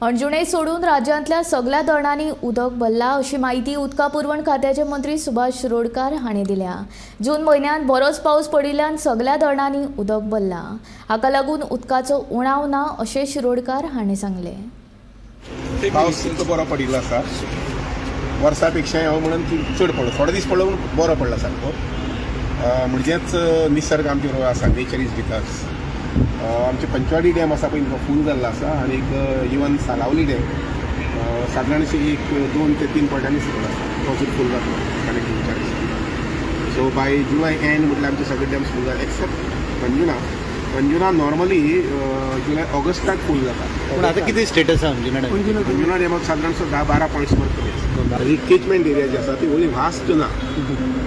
अंजुणे सोडून राज्यांतल्या सगळ्या धरणांनी उदक भरला अशी माहिती उदका पुरवण खात्याचे मंत्री सुभाष शिरोडकार हांणी दिल्या। जून म्हयन्यात बरोच पावस पडिल्ल्यान सगळ्या धरणांनी उदक भरला। हाका लागून उदकाचो उणाव ना अशें शिरोडकार हांणी सांगलें। पावस इतको बरो पडिल्लो आसा, वर्सा पेक्षा हांव म्हणून चड पडलो, थोडे दीस पडलो पूण बरो पडला सारको। म्हणजेच निसर्ग आमचे बरोबर आसा, नेचर इज विथ अस। आमचे पंचवाडी डॅम आसा पळय तो फूल जाल्लो आसा आनी इवन सालावली डॅम सादारण अशी 2 ते 3 पॉयंटांनी फूल आसा, तो सुद्दां फूल जातलो आनी 3-4 दिसांनी। सो बाय जुलय एंड म्हटल्यार आमचे सगळे डॅम्स फूल जाले एक्सेप्ट अंजुना नॉर्मली जुलय ऑगस्टाक फूल जाता। पण आता किती स्टेटस आहे अंजुना डॅमाक सादारण 10-12 पॉयंट्स वरती केचमेंट एरिया जी आसा ती व्हडली वास्ट ना,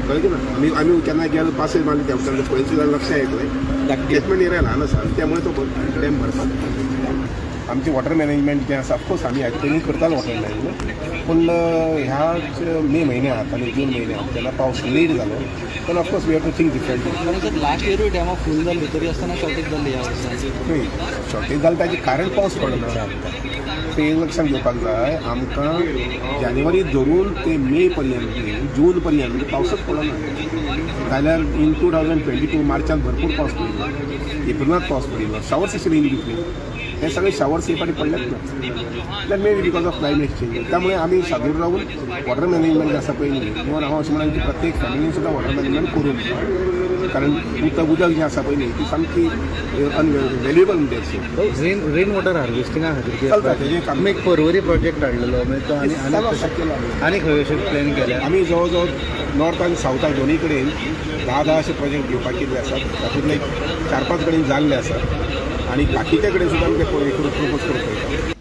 कळ्ळें ना। आमी केन्ना गेलो पासेज मारली त्या पळयत सुद्दां लक्ष येतलें, केचमेंट एरिया ल्हान आसा आनी त्यामुळे तो डॅम भरता। आमची वॉटर मॅनेजमेंट जें आसा ऑफकोर्स आमी हाजे पयलीं करतालो वॉटर मॅनेजमेंट, पूण ह्याच मे म्हयन्यांत आनी जून म्हयन्यांत जेन्ना पावस लेट जालो तेन्ना of course we have to think differently. Last year डॅमा फूल जाली तरी आसतना शॉर्टेज जाल्ली ह्या वर्सांची। शॉर्टेज जालें ताजें कारण पावस पडना ते लक्षात घेवपाक जाय। आमकां जानेवारी धरून ते मे पर्यंत जून पर्यंत पावसच पडना, जाल्यार इन 2022 मार्चांत भरपूर पावस पडिल्लो, एप्रिलांत पावस पडिल्लो, शावर्स आशिल्ले इन बिटवीन, हे सगळे शावर्स हे फाटी पडलेच ना, that may be because of climate change. त्यामुळे आमी सादूर रावून वॉटर मॅनेजमेंट आसा पळय किंवा हांव अशें म्हणून की प्रत्येक फॅमिलीन सुद्दां वॉटर मॅनेजमेंट करून, कारण उदक जें आसा पळय ती सामकी वॅल्युएबल म्हणजे रेन वॉटर हार्वेस्टिंगा खातीर चलता तेजें काम एक पर्वरी प्रोजेक्ट हाडलेलो तो आनी खंय अशें प्लॅन केल्या। आमी जवळ जवळ नॉर्थ आनी सावथाक दोनूय कडेन 10 अशे प्रोजेक्ट घेवपाक केल्ले आसात, तातूंतले 4-5 कडेन जाल्ले आसात आनी बाकीचे कडेन सुद्दां आमी ते प्रपोज करूंक पळयता।